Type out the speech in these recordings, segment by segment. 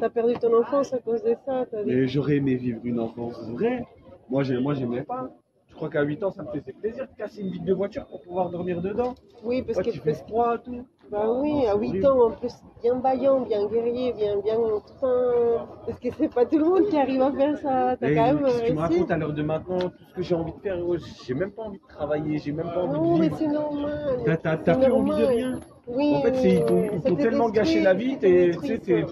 T'as perdu ton enfance à cause de ça. Mais j'aurais aimé vivre une enfance vraie. Moi, j'aimais pas. Je crois qu'à 8 ans, ça me faisait plaisir de casser une vitre de voiture pour pouvoir dormir dedans. Oui, parce Toi, que tu fais froid, tout. bah oui, Non, à c'est 8 horrible. ans en plus, bien vaillant, bien guerrier, bien tout un... Parce que c'est pas tout le monde qui arrive à faire ça. T'as Et quand même qu'est-ce que tu me réussi. racontes à l'heure de maintenant? Tout ce que j'ai envie de faire, j'ai même pas envie de travailler, j'ai même pas envie Non, de mais vivre. c'est normal. T'as C'est plus envie de normal. rien. Oui, En fait, ils ça t'ont te tellement gâché détruit, la vie, ça te détruit,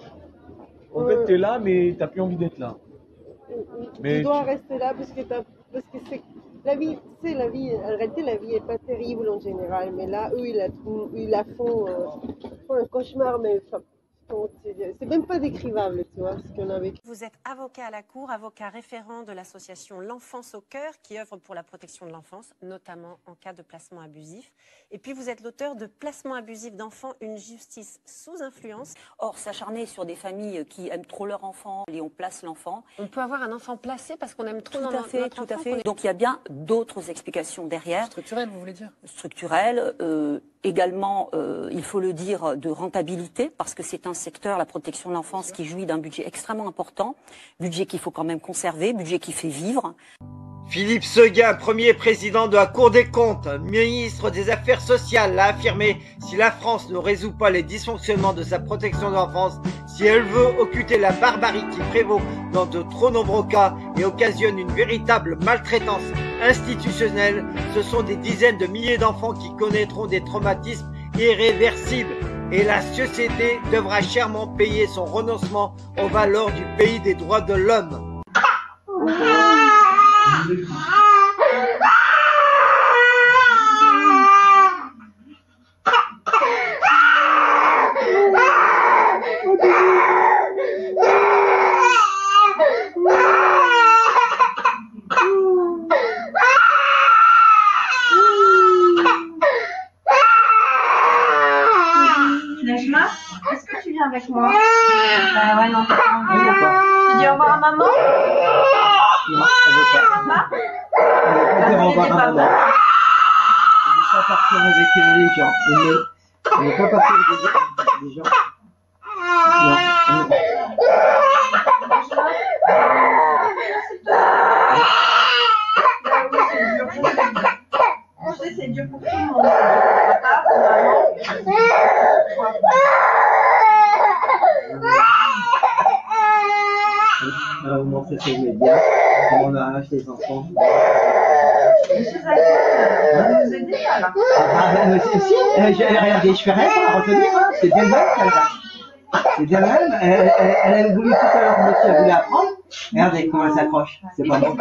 en fait, t'es là, mais t'as plus envie d'être là. Tu Mais dois rester là parce que c'est la vie, tu sais, la vie, en réalité, la vie est pas terrible en général, mais là, eux, ils la font un cauchemar, mais enfin, c'est même pas décrivable, tu vois, ce qu'on a vécu. Vous êtes avocat à la Cour, avocat référent de l'association L'Enfance au cœur, qui œuvre pour la protection de l'enfance, notamment en cas de placement abusif. Et puis vous êtes l'auteur de Placement abusif d'enfants, une justice sous influence. Or, s'acharner sur des familles qui aiment trop leur enfant et on place l'enfant. On peut avoir un enfant placé parce qu'on aime trop Tout à fait, notre tout à enfant. fait. Donc il y a bien d'autres explications derrière. Structurel, vous voulez dire? Structurelles, également, il faut le dire, de rentabilité, parce que c'est un secteur, la protection de l'enfance, qui jouit d'un budget extrêmement important, budget qu'il faut quand même conserver, budget qui fait vivre. Philippe Séguin, premier président de la Cour des comptes, ministre des Affaires sociales, l'a affirmé: si la France ne résout pas les dysfonctionnements de sa protection de l'enfance, si elle veut occulter la barbarie qui prévaut dans de trop nombreux cas et occasionne une véritable maltraitance institutionnelle, ce sont des dizaines de milliers d'enfants qui connaîtront des traumatismes irréversibles. Et la société devra chèrement payer son renoncement aux valeurs du pays des droits de l'homme. Nejma, est-ce que tu viens avec moi? Bah ouais, non, t'as pas envie. Tu dis au revoir à maman? Non, on veut pas. Papa? On veut pas dire au revoir à maman. Papa. On veut pas partir avec les gens. On veut pas partir avec les gens. Non. Je sais, c'est dur pour tout le monde. Papa, pour maman, toi. On va vous montrer sur les médias comment on arrache les enfants. Je suis avec vous êtes déjà là. Regardez, je fais rien pour la retenir, hein. C'est bien mal qu'elle arrache. C'est bien mal. Elle a voulu tout à l'heure, monsieur a voulu apprendre. Regardez comment elle s'accroche. C'est pas bon.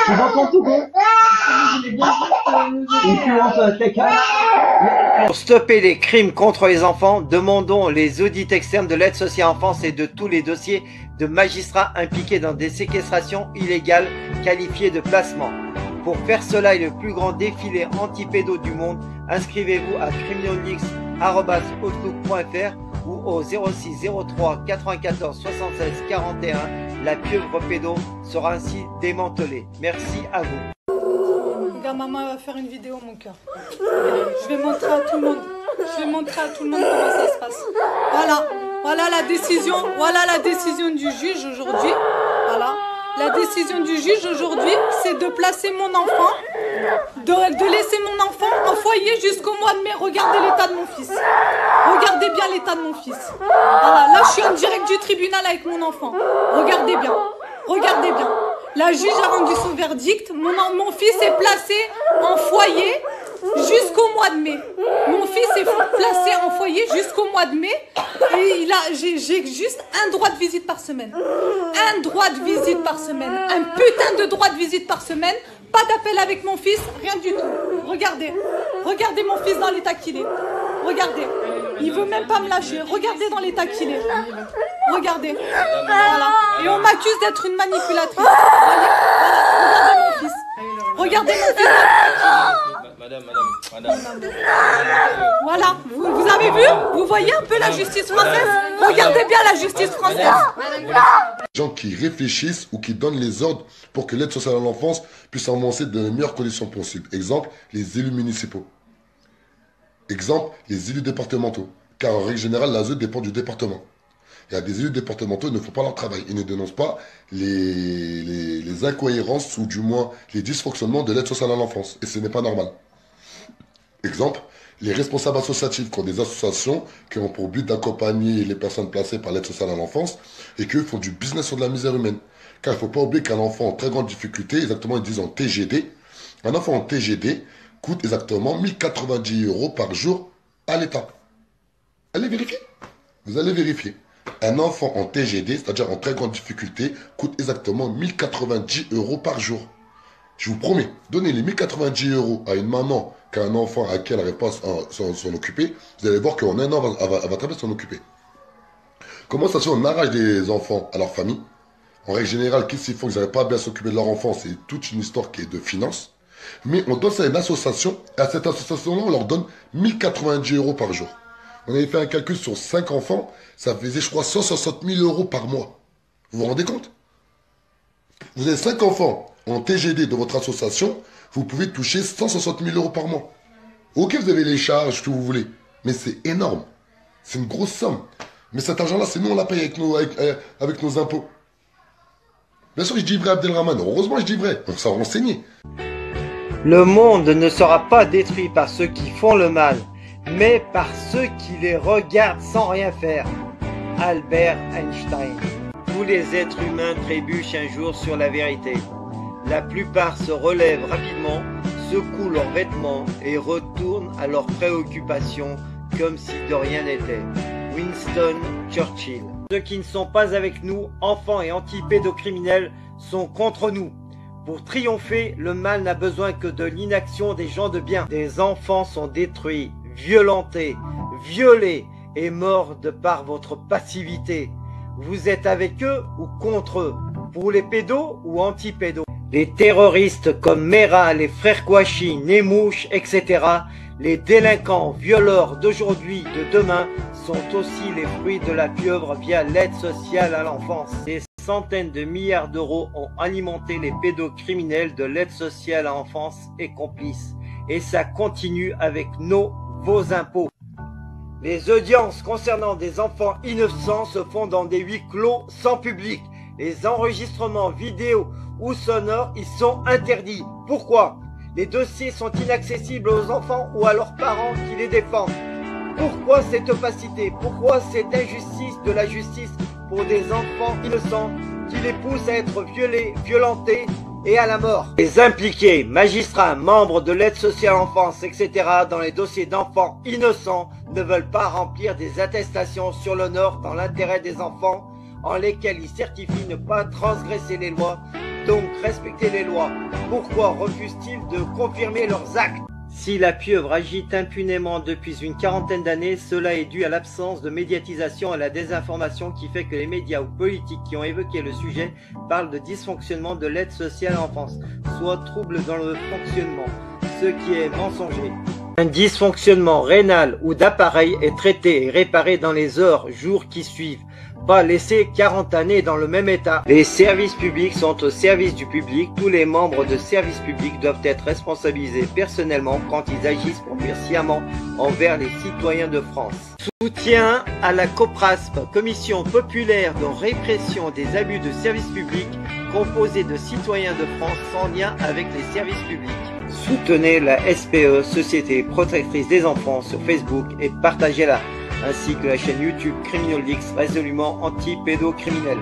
C'est dans ton tout bon. Et puis on peut pour stopper les crimes contre les enfants, demandons les audits externes de l'aide sociale à l'enfance et de tous les dossiers de magistrats impliqués dans des séquestrations illégales qualifiées de placement. Pour faire cela et le plus grand défilé anti-pédo du monde, inscrivez-vous à criminalix@outlook.fr ou au 06 03 94 76 41. La pieuvre pédo sera ainsi démantelée. Merci à vous. Regarde, maman va faire une vidéo, mon cœur. Je vais montrer à tout le monde. Je vais montrer à tout le monde comment ça se passe. Voilà. Voilà la décision. Voilà la décision du juge aujourd'hui. Voilà. La décision du juge aujourd'hui, c'est de placer mon enfant, de laisser mon enfant en foyer jusqu'au mois de mai. Regardez l'état de mon fils. Regardez bien l'état de mon fils. Voilà. Là, je suis en direct du tribunal avec mon enfant. Regardez bien. Regardez bien. La juge a rendu son verdict. Mon fils est placé en foyer jusqu'au mois de mai. Mon fils est placé en foyer jusqu'au mois de mai. Et j'ai juste un droit de visite par semaine. Un droit de visite par semaine. Un putain de droit de visite par semaine. Pas d'appel avec mon fils, rien du tout. Regardez. Regardez mon fils dans l'état qu'il est. Regardez. Il veut même pas me lâcher. Regardez dans l'état qu'il est. Regardez. Voilà. Et on m'accuse d'être une manipulatrice. Voyez. Voilà. Regardez mon fils. Regardez mon fils. Madame. Voilà. Vous avez vu? Vous voyez un peu la justice française? Regardez bien la justice française. Gens qui réfléchissent ou qui donnent les ordres pour que l'aide sociale à l'enfance puisse avancer dans les meilleures conditions possibles. Exemple, les élus municipaux. Exemple, les élus départementaux. Car en règle générale, l'ASE dépend du département. Il y a des élus départementaux qui ne font pas leur travail. Ils ne dénoncent pas les incohérences ou du moins les dysfonctionnements de l'aide sociale à l'enfance. Et ce n'est pas normal. Exemple, les responsables associatifs qui ont des associations qui ont pour but d'accompagner les personnes placées par l'aide sociale à l'enfance et qui font du business sur de la misère humaine. Car il ne faut pas oublier qu'un enfant en très grande difficulté, exactement ils disent en TGD, un enfant en TGD coûte exactement 1090 € par jour à l'État. Allez vérifier. Vous allez vérifier. Un enfant en TGD, c'est-à-dire en très grande difficulté, coûte exactement 1090 € par jour. Je vous promets, donnez les 1090 € à une maman qui a un enfant à qui elle n'arrive pas à s'en occuper, vous allez voir qu'en un an, elle va très bien s'en occuper. Comment ça se fait, on arrache des enfants à leur famille? En règle générale, qu'est-ce qu'ils font? Ils n'arrivent pas à bien s'occuper de leur enfant, c'est toute une histoire qui est de finance. Mais on donne ça à une association, et à cette association-là, on leur donne 1090 € par jour. On avait fait un calcul sur 5 enfants, ça faisait, je crois, 160 000 € par mois. Vous vous rendez compte? Vous avez 5 enfants en TGD de votre association, vous pouvez toucher 160 000 € par mois. Ok, vous avez les charges que vous voulez, mais c'est énorme. C'est une grosse somme. Mais cet argent-là, c'est nous, on la paye avec nos impôts. Bien sûr, je dis vrai, Abdelrahman. Heureusement, je dis vrai. On s'en renseigné. Le monde ne sera pas détruit par ceux qui font le mal, mais par ceux qui les regardent sans rien faire. Albert Einstein. Tous les êtres humains trébuchent un jour sur la vérité. La plupart se relèvent rapidement, secouent leurs vêtements et retournent à leurs préoccupations comme si de rien n'était. Winston Churchill. Ceux qui ne sont pas avec nous, enfants et anti-pédocriminels, sont contre nous. Pour triompher, le mal n'a besoin que de l'inaction des gens de bien. Des enfants sont détruits, violentés, violés et morts de par votre passivité. Vous êtes avec eux ou contre eux? Pour les pédos ou anti-pédos? Les terroristes comme Mera, les frères Kouachi, Nemouche, etc., les délinquants violeurs d'aujourd'hui, de demain, sont aussi les fruits de la pieuvre via l'aide sociale à l'enfance. Des centaines de milliards d'euros ont alimenté les pédocriminels de l'aide sociale à l'enfance et complices. Et ça continue avec vos impôts. Les audiences concernant des enfants innocents se font dans des huis clos sans public. Les enregistrements vidéo ou sonores y sont interdits. Pourquoi? Les dossiers sont inaccessibles aux enfants ou à leurs parents qui les défendent. Pourquoi cette opacité? Pourquoi cette injustice de la justice pour des enfants innocents qui les pousse à être violés, violentés et à la mort? Les impliqués, magistrats, membres de l'aide sociale à l'enfance, etc. dans les dossiers d'enfants innocents ne veulent pas remplir des attestations sur l'honneur dans l'intérêt des enfants en lesquels ils certifient ne pas transgresser les lois, donc respecter les lois. Pourquoi refusent-ils de confirmer leurs actes? Si la pieuvre agite impunément depuis une quarantaine d'années, cela est dû à l'absence de médiatisation et à la désinformation qui fait que les médias ou politiques qui ont évoqué le sujet parlent de dysfonctionnement de l'aide sociale à l'enfance, soit trouble dans le fonctionnement, ce qui est mensonger. Un dysfonctionnement rénal ou d'appareil est traité et réparé dans les heures, jours qui suivent. Pas laisser 40 années dans le même état. Les services publics sont au service du public. Tous les membres de services publics doivent être responsabilisés personnellement quand ils agissent pour faire sciemment envers les citoyens de France. Soutien à la COPRASP, Commission populaire de répression des abus de services publics, composée de citoyens de France sans lien avec les services publics. Soutenez la SPE, Société Protectrice des Enfants, sur Facebook et partagez-la, ainsi que la chaîne YouTube CriminalLeaks, résolument anti-pédocriminel.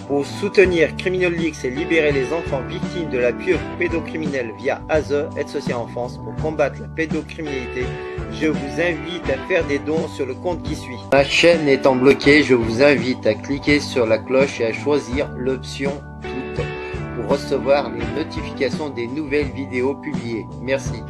Pour soutenir CriminalLeaks et libérer les enfants victimes de la pieuvre pédocriminelle via ASE, Aide sociale en France, pour combattre la pédocriminalité, je vous invite à faire des dons sur le compte qui suit. Ma chaîne étant bloquée, je vous invite à cliquer sur la cloche et à choisir l'option toutes pour recevoir les notifications des nouvelles vidéos publiées. Merci.